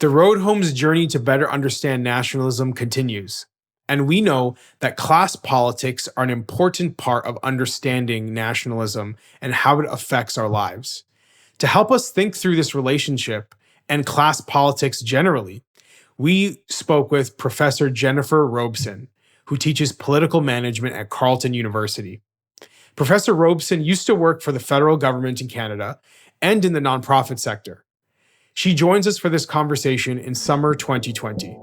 The Road Home's journey to better understand nationalism continues. And we know that class politics are an important part of understanding nationalism and how it affects our lives. To help us think through this relationship and class politics generally, we spoke with Professor Jennifer Robson, who teaches political management at Carleton University. Professor Robson used to work for the federal government in Canada and in the nonprofit sector. She joins us for this conversation in summer 2020.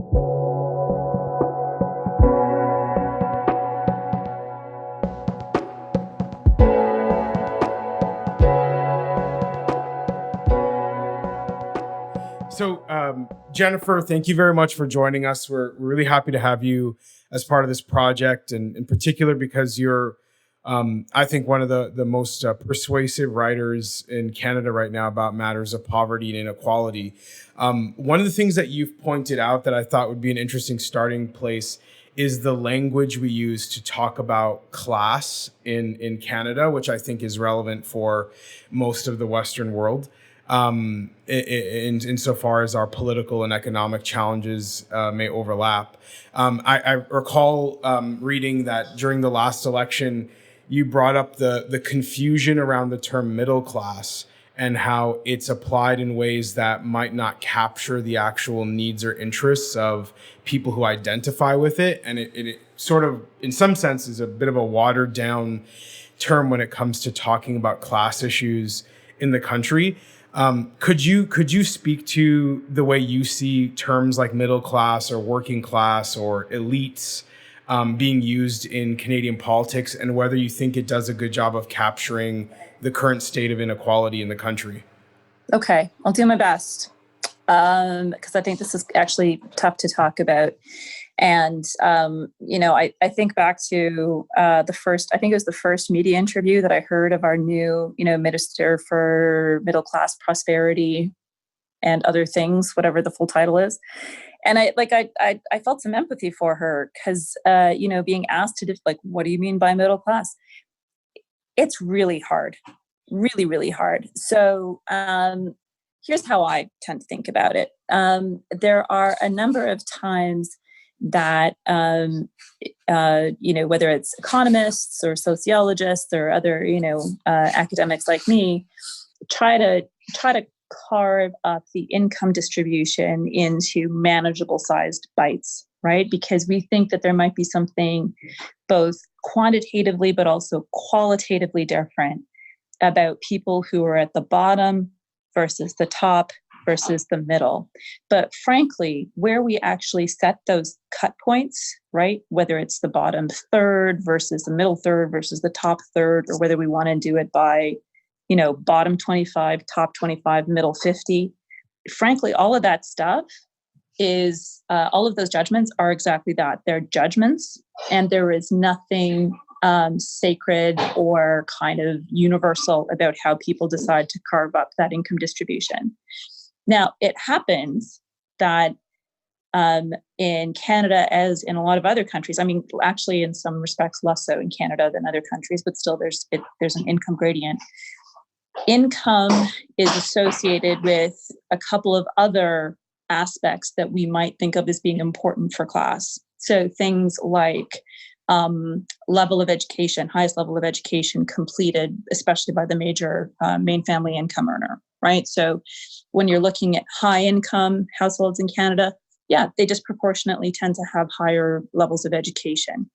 So, Jennifer, thank you very much for joining us. We're really happy to have you as part of this project, and in particular because you're, I think, one of the most persuasive writers in Canada right now about matters of poverty and inequality. One of the things that you've pointed out that I thought would be an interesting starting place is the language we use to talk about class in Canada, which I think is relevant for most of the Western world. Insofar as our political and economic challenges may overlap. I recall reading that during the last election, you brought up the confusion around the term middle class and how it's applied in ways that might not capture the actual needs or interests of people who identify with it. And it sort of, in some sense, is a bit of a watered down term when it comes to talking about class issues in the country. Could you speak to the way you see terms like middle class or working class or elites being used in Canadian politics, and whether you think it does a good job of capturing the current state of inequality in the country? Okay, I'll do my best because I think this is actually tough to talk about. And, I think back to I think it was the first media interview that I heard of our new, Minister for Middle Class Prosperity and Other Things, whatever the full title is. And I felt some empathy for her because, being asked to, what do you mean by middle class? It's really hard, really, really hard. So here's how I tend to think about it. There are a number of times that, whether it's economists or sociologists or other, academics like me, try to carve up the income distribution into manageable sized bites, right? Because we think that there might be something both quantitatively but also qualitatively different about people who are at the bottom versus the top versus the middle. But frankly, where we actually set those cut points, right, whether it's the bottom third versus the middle third versus the top third, or whether we want to do it by, bottom 25, top 25, middle 50, frankly, all of that stuff is, all of those judgments are exactly that. They're judgments, and there is nothing sacred or kind of universal about how people decide to carve up that income distribution. Now, it happens that in Canada, as in a lot of other countries, I mean, actually, in some respects, less so in Canada than other countries, but still there's an income gradient. Income is associated with a couple of other aspects that we might think of as being important for class. So things like level of education, highest level of education completed, especially by the major main family income earner, right? So when you're looking at high income households in Canada, yeah, they disproportionately tend to have higher levels of education.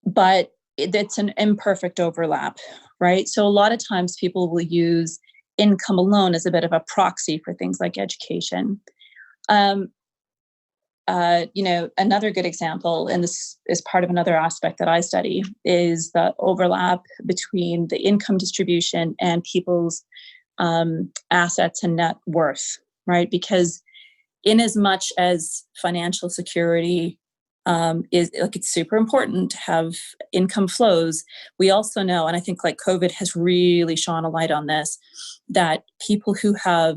But it's an imperfect overlap, right? So a lot of times people will use income alone as a bit of a proxy for things like education. Another good example, and this is part of another aspect that I study, is the overlap between the income distribution and people's assets and net worth, right? Because in as much as financial security is it's super important to have income flows, we also know, and I think COVID has really shone a light on this, that people who have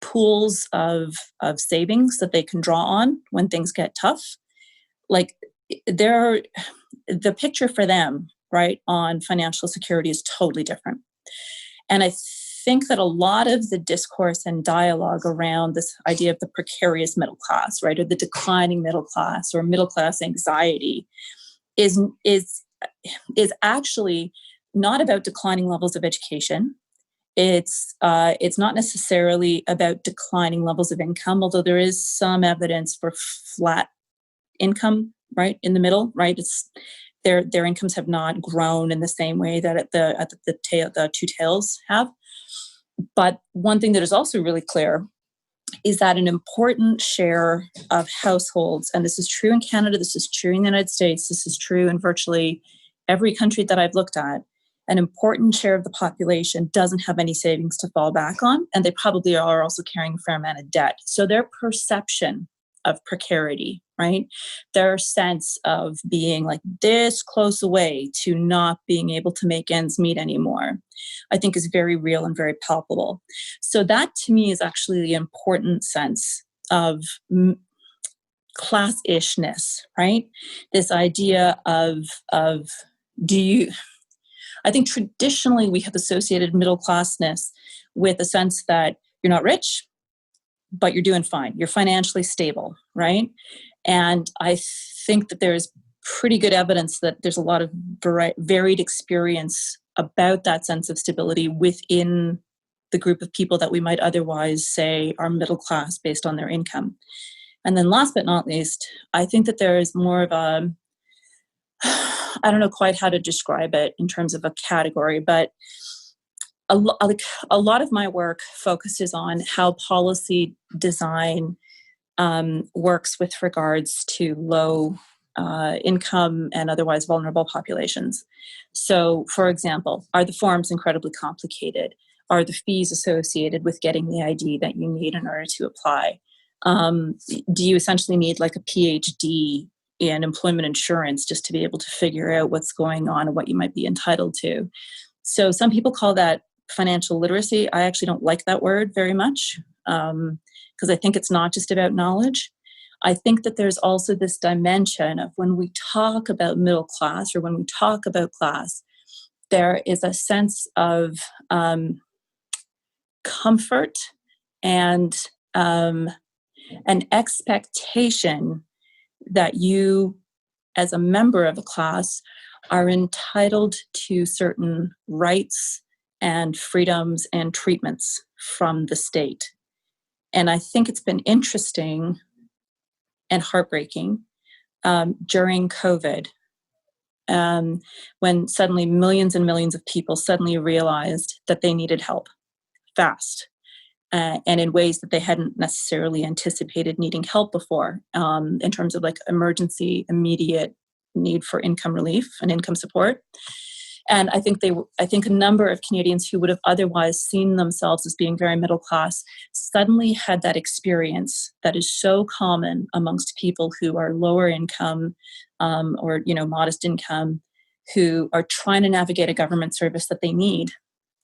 pools of savings that they can draw on when things get tough, the picture for them, right, on financial security is totally different. And I think that a lot of the discourse and dialogue around this idea of the precarious middle class, right, or the declining middle class or middle class anxiety is actually not about declining levels of education. It's not necessarily about declining levels of income, although there is some evidence for flat income, right, in the middle, right? It's their incomes have not grown in the same way that the two tails have. But one thing that is also really clear is that an important share of households, and this is true in Canada, this is true in the United States, this is true in virtually every country that I've looked at, an important share of the population doesn't have any savings to fall back on, and they probably are also carrying a fair amount of debt. So their perception of precarity, right? Their sense of being like this close away to not being able to make ends meet anymore, I think is very real and very palpable. So that to me is actually the important sense of class-ishness, right? This idea of do you, I think traditionally we have associated middle classness with a sense that you're not rich, but you're doing fine. You're financially stable, right? And I think that there's pretty good evidence that there's a lot of varied experience about that sense of stability within the group of people that we might otherwise say are middle class based on their income. And then last but not least, I think that there is more of a, I don't know quite how to describe it in terms of a category, but a lot of my work focuses on how policy design works with regards to low income and otherwise vulnerable populations. So, for example, are the forms incredibly complicated? Are the fees associated with getting the ID that you need in order to apply? Do you essentially need like a PhD in employment insurance just to be able to figure out what's going on and what you might be entitled to? So some people call that financial literacy. I actually don't like that word very much because I think it's not just about knowledge. I think that there's also this dimension of when we talk about middle class or when we talk about class, there is a sense of comfort and an expectation that you, as a member of a class, are entitled to certain rights and freedoms and treatments from the state. And I think it's been interesting and heartbreaking during COVID, when suddenly millions and millions of people suddenly realized that they needed help fast and in ways that they hadn't necessarily anticipated needing help before, in terms of like emergency, immediate need for income relief and income support. And I think a number of Canadians who would have otherwise seen themselves as being very middle class suddenly had that experience that is so common amongst people who are lower income or modest income, who are trying to navigate a government service that they need,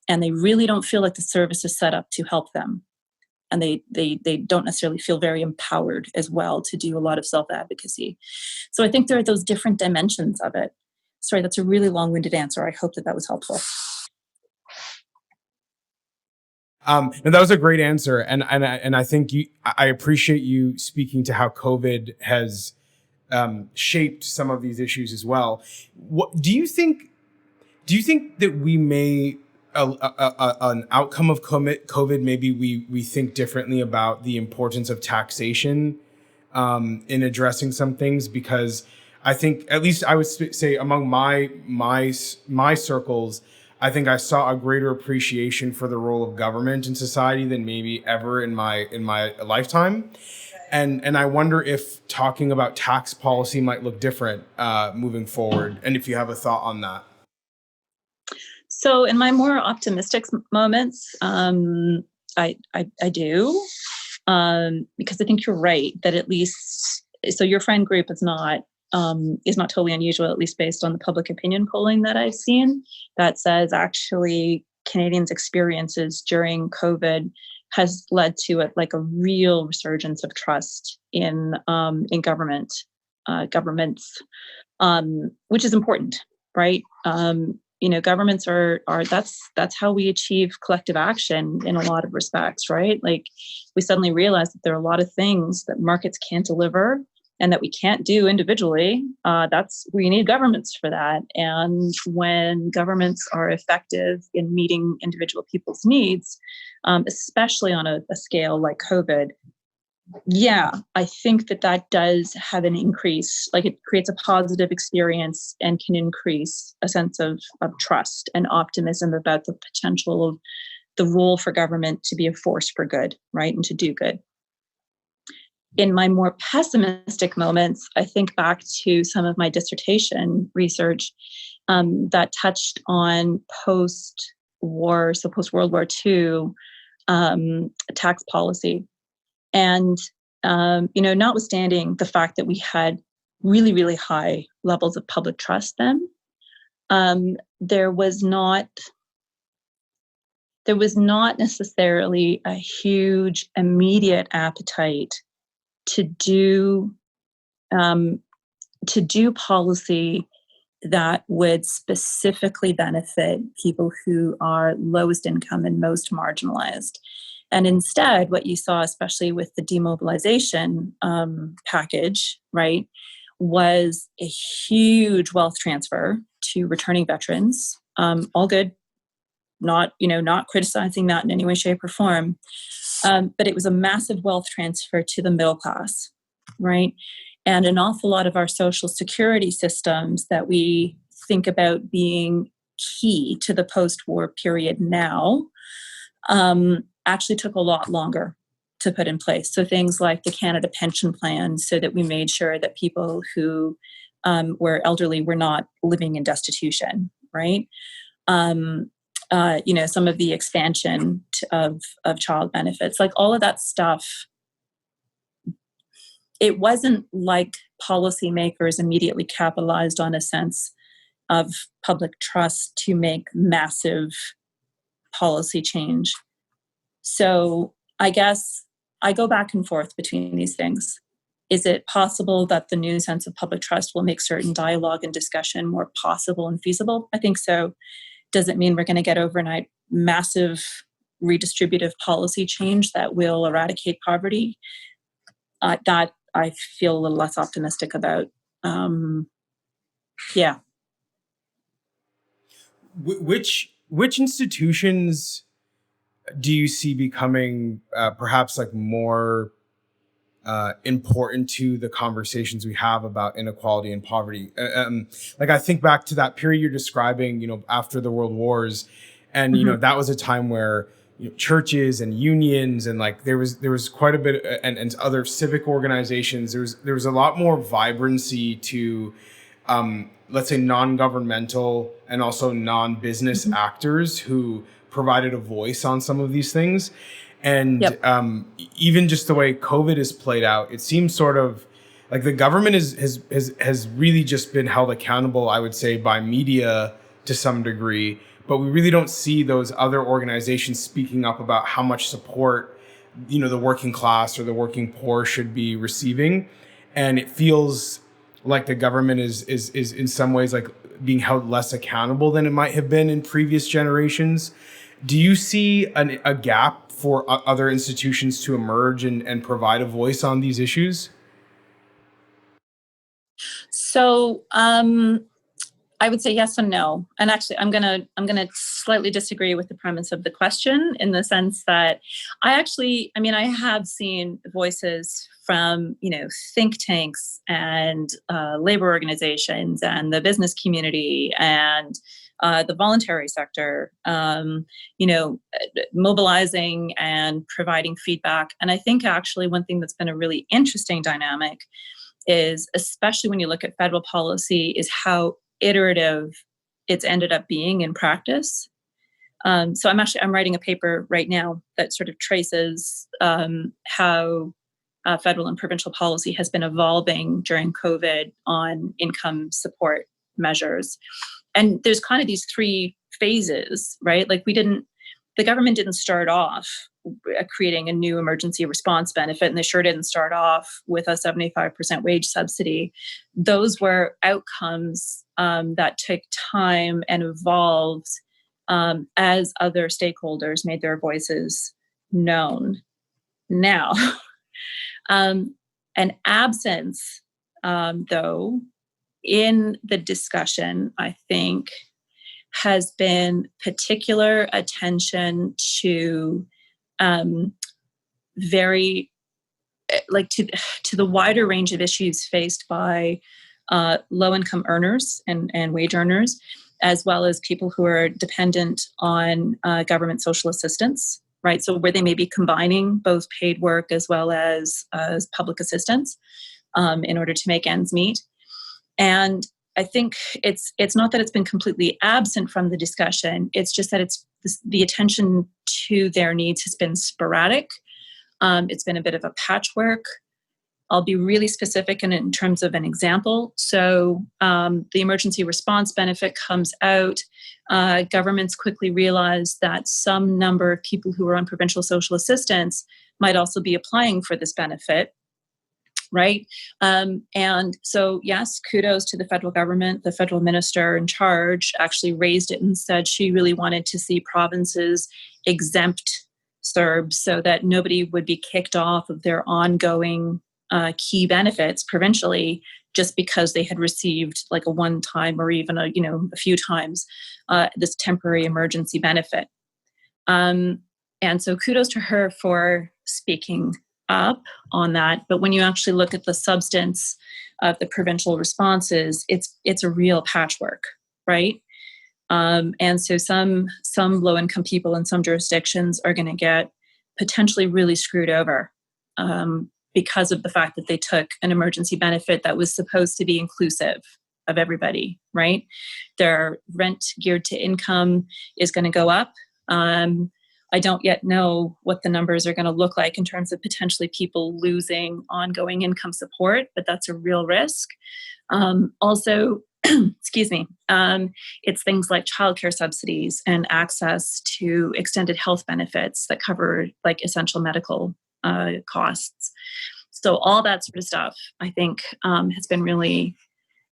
and they really don't feel like the service is set up to help them. And they don't necessarily feel very empowered as well to do a lot of self-advocacy. So I think there are those different dimensions of it. Sorry, that's a really long-winded answer. I hope that was helpful. And that was a great answer, and I think I appreciate you speaking to how COVID has shaped some of these issues as well. What do you think? Do you think that we may an outcome of COVID? Maybe we think differently about the importance of taxation in addressing some things, because I think, at least I would say among my circles, I think I saw a greater appreciation for the role of government in society than maybe ever in my lifetime. And I wonder if talking about tax policy might look different moving forward, and if you have a thought on that. So in my more optimistic moments, I do, because I think you're right that at least, so your friend group is not totally unusual, at least based on the public opinion polling that I've seen, that says actually Canadians' experiences during COVID has led to a real resurgence of trust in governments, which is important, right? governments are that's how we achieve collective action in a lot of respects, right? Like we suddenly realize that there are a lot of things that markets can't deliver and that we can't do individually. We need governments for that. And when governments are effective in meeting individual people's needs, especially on a scale like COVID, yeah, I think that does have an increase, like it creates a positive experience and can increase a sense of trust and optimism about the potential of the role for government to be a force for good, right? And to do good. In my more pessimistic moments, I think back to some of my dissertation research that touched on post-war, so post-World War II tax policy. And, notwithstanding the fact that we had really, really high levels of public trust then, there was not necessarily a huge immediate appetite to do policy that would specifically benefit people who are lowest income and most marginalized. And instead, what you saw, especially with the demobilization package, right, was a huge wealth transfer to returning veterans. All good, not criticizing that in any way, shape, or form. But it was a massive wealth transfer to the middle class, right? And an awful lot of our social security systems that we think about being key to the post-war period now actually took a lot longer to put in place. So things like the Canada Pension Plan, so that we made sure that people who were elderly were not living in destitution, right? Some of the expansion of child benefits, like all of that stuff. It wasn't like policymakers immediately capitalized on a sense of public trust to make massive policy change. So I guess I go back and forth between these things. Is it possible that the new sense of public trust will make certain dialogue and discussion more possible and feasible? I think so. Does it mean we're going to get overnight massive redistributive policy change that will eradicate poverty? That I feel a little less optimistic about. Yeah. Which institutions do you see becoming perhaps like more important to the conversations we have about inequality and poverty? Like I think back to that period you're describing, after the World Wars, and that was a time where churches and unions and like there was quite a bit, and other civic organizations. There was a lot more vibrancy to let's say non-governmental and also non-business actors who provided a voice on some of these things. And even just the way COVID is played out, it seems sort of like the government has really just been held accountable, I would say, by media to some degree. But we really don't see those other organizations speaking up about how much support, the working class or the working poor should be receiving. And it feels like the government is in some ways like being held less accountable than it might have been in previous generations. Do you see a gap for other institutions to emerge and provide a voice on these issues? So I would say yes and no. And actually, I'm gonna slightly disagree with the premise of the question, in the sense that I have seen voices from think tanks and labor organizations and the business community and the voluntary sector, mobilizing and providing feedback. And I think actually one thing that's been a really interesting dynamic is, especially when you look at federal policy, is how iterative it's ended up being in practice. So I'm writing a paper right now that sort of traces how federal and provincial policy has been evolving during COVID on income support measures. And there's kind of these three phases, right? Like the government didn't start off creating a new emergency response benefit, and they sure didn't start off with a 75% wage subsidy. Those were outcomes that took time and evolved as other stakeholders made their voices known. Now, an absence, though, in the discussion, I think, has been particular attention to very like to the wider range of issues faced by low-income earners and wage earners, as well as people who are dependent on government social assistance, right? So where they may be combining both paid work as well as public assistance in order to make ends meet. And I think it's not that it's been completely absent from the discussion. It's just that the attention to their needs has been sporadic. It's been a bit of a patchwork. I'll be really specific in terms of an example. So the emergency response benefit comes out. Governments quickly realize that some number of people who are on provincial social assistance might also be applying for this benefit, right? And so, yes, kudos to the federal government. The federal minister in charge actually raised it and said she really wanted to see provinces exempt CERB so that nobody would be kicked off of their ongoing key benefits provincially just because they had received like a one-time or even a few times this temporary emergency benefit. And so kudos to her for speaking up on that. But when you actually look at the substance of the provincial responses, it's a real patchwork, right? And so some low-income people in some jurisdictions are going to get potentially really screwed over because of the fact that they took an emergency benefit that was supposed to be inclusive of everybody, right? Their rent geared to income is going to go up. I don't yet know what the numbers are going to look like in terms of potentially people losing ongoing income support, but that's a real risk. Also, excuse me, it's things like childcare subsidies and access to extended health benefits that cover like essential medical costs. So all that sort of stuff, I think, has been really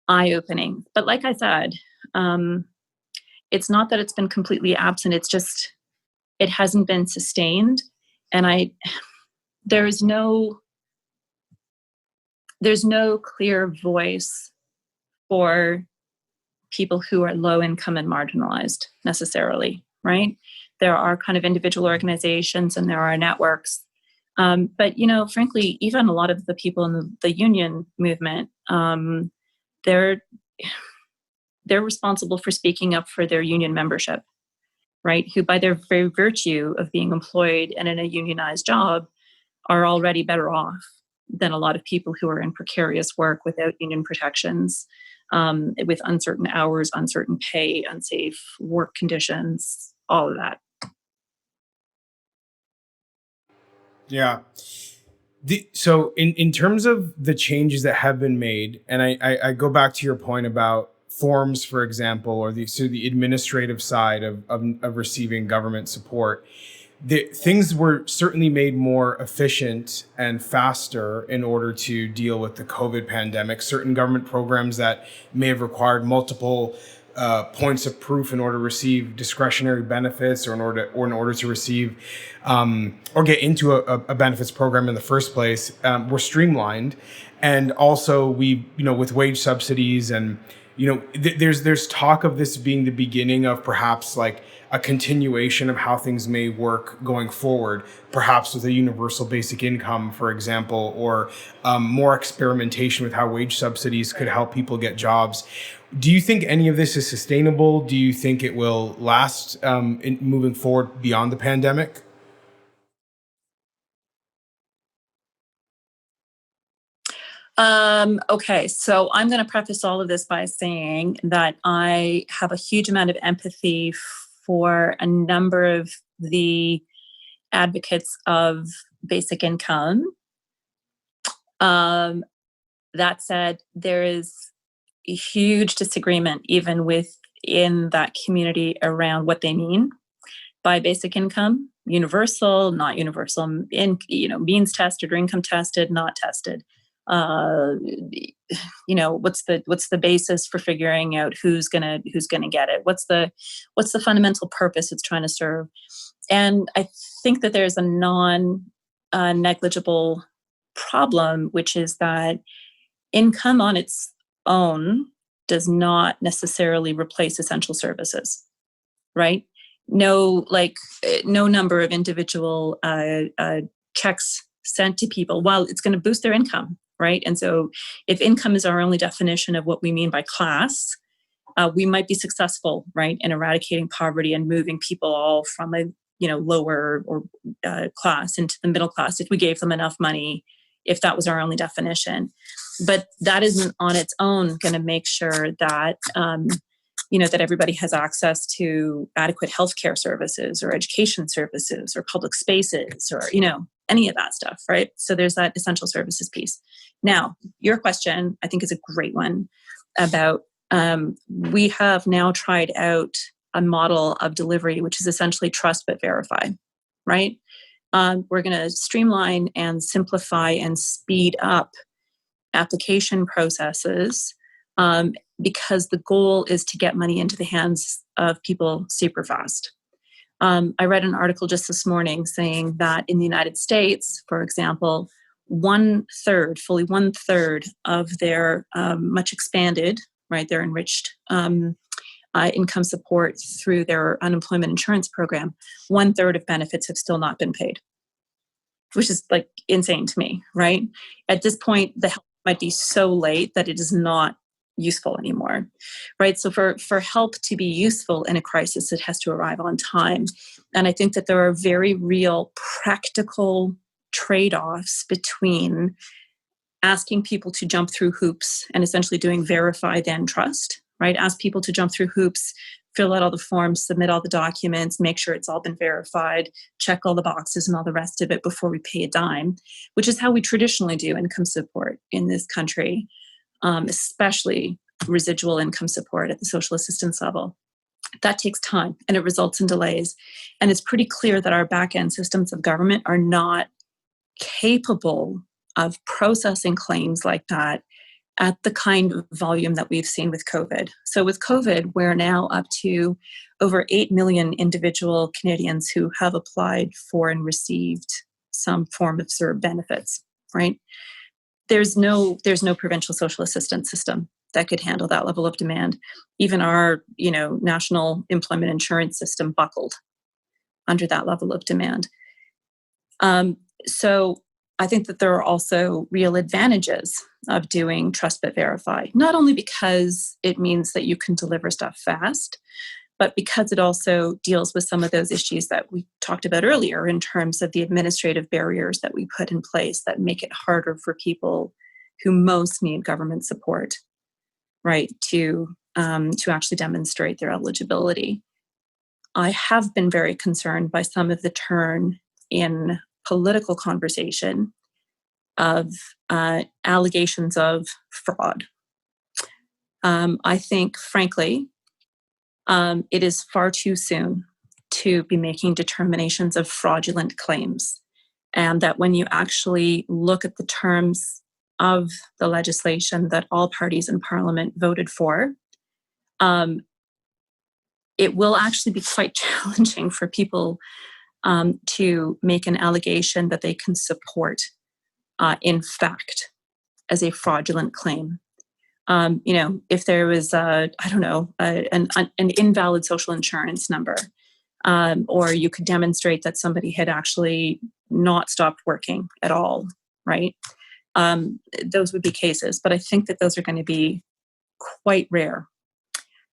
eye-opening. But like I said, it's not that it's been completely absent. It's just it hasn't been sustained, and there's no clear voice for people who are low income and marginalized necessarily, right? There are kind of individual organizations and there are networks. But, frankly, even a lot of the people in the union movement, they're responsible for speaking up for their union membership, right? Who by their very virtue of being employed and in a unionized job are already better off than a lot of people who are in precarious work without union protections, with uncertain hours, uncertain pay, unsafe work conditions, all of that. Yeah. So in terms of the changes that have been made, and I go back to your point about forms, for example, or the administrative side of receiving government support, things were certainly made more efficient and faster in order to deal with the COVID pandemic. Certain government programs that may have required multiple points of proof in order to receive discretionary benefits, or in order to receive or get into a benefits program in the first place, were streamlined. And also with wage subsidies and there's talk of this being the beginning of perhaps like a continuation of how things may work going forward, perhaps with a universal basic income, for example, or more experimentation with how wage subsidies could help people get jobs. Do you think any of this is sustainable? Do you think it will last moving forward beyond the pandemic? Okay, so I'm going to preface all of this by saying that I have a huge amount of empathy for a number of the advocates of basic income. That said, there is a huge disagreement even within that community around what they mean by basic income: universal, not universal, means tested or income tested, not tested. what's the basis for figuring out who's gonna get it? What's the fundamental purpose it's trying to serve? And I think that there's a negligible problem, which is that income on its own does not necessarily replace essential services, right? No number of individual checks sent to people, while it's going to boost their income, right? And so if income is our only definition of what we mean by class, we might be successful, right, in eradicating poverty and moving people all from a lower or class into the middle class if we gave them enough money, if that was our only definition. But that isn't on its own going to make sure that that everybody has access to adequate healthcare services or education services or public spaces or any of that stuff, right? So there's that essential services piece. Now, your question, I think, is a great one about we have now tried out a model of delivery, which is essentially trust but verify, right? We're going to streamline and simplify and speed up application processes because the goal is to get money into the hands of people super fast. I read an article just this morning saying that in the United States, for example, fully one third of their much expanded, right, their enriched income support through their unemployment insurance program, 1/3 of benefits have still not been paid, which is like insane to me, right? At this point, the help might be so late that it is not useful anymore, right? So for help to be useful in a crisis, it has to arrive on time. And I think that there are very real practical trade-offs between asking people to jump through hoops and essentially doing verify then trust, right? Ask people to jump through hoops, fill out all the forms, submit all the documents, make sure it's all been verified, check all the boxes and all the rest of it before we pay a dime, which is how we traditionally do income support in this country, especially residual income support at the social assistance level. That takes time and it results in delays. And it's pretty clear that our back-end systems of government are not capable of processing claims like that at the kind of volume that we've seen with COVID. So with COVID, we're now up to over 8 million individual Canadians who have applied for and received some form of CERB benefits, right? There's no provincial social assistance system that could handle that level of demand. Even our, national employment insurance system buckled under that level of demand. So I think that there are also real advantages of doing trust but verify, not only because it means that you can deliver stuff fast, but because it also deals with some of those issues that we talked about earlier in terms of the administrative barriers that we put in place that make it harder for people who most need government support, right, to actually demonstrate their eligibility. I have been very concerned by some of the turn in political conversation of allegations of fraud. I think, frankly, it is far too soon to be making determinations of fraudulent claims. And that when you actually look at the terms of the legislation that all parties in Parliament voted for, it will actually be quite challenging for people to make an allegation that they can support in fact as a fraudulent claim. If there was an invalid social insurance number, or you could demonstrate that somebody had actually not stopped working at all, right? Those would be cases, but I think that those are going to be quite rare.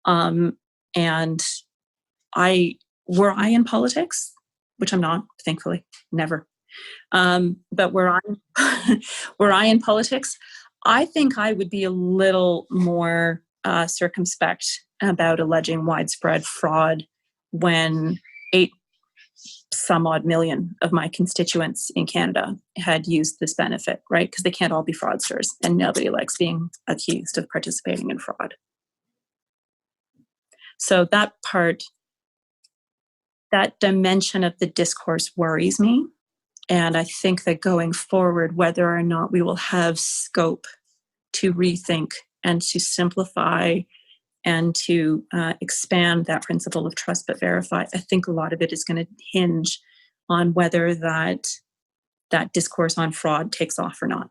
And were I in politics, which I'm not, thankfully, never. But were I in politics, I think I would be a little more circumspect about alleging widespread fraud when 8 some odd million of my constituents in Canada had used this benefit, right? Because they can't all be fraudsters and nobody likes being accused of participating in fraud. So that part, that dimension of the discourse worries me. And I think that going forward, whether or not we will have scope to rethink and to simplify and to expand that principle of trust but verify, I think a lot of it is going to hinge on whether that discourse on fraud takes off or not.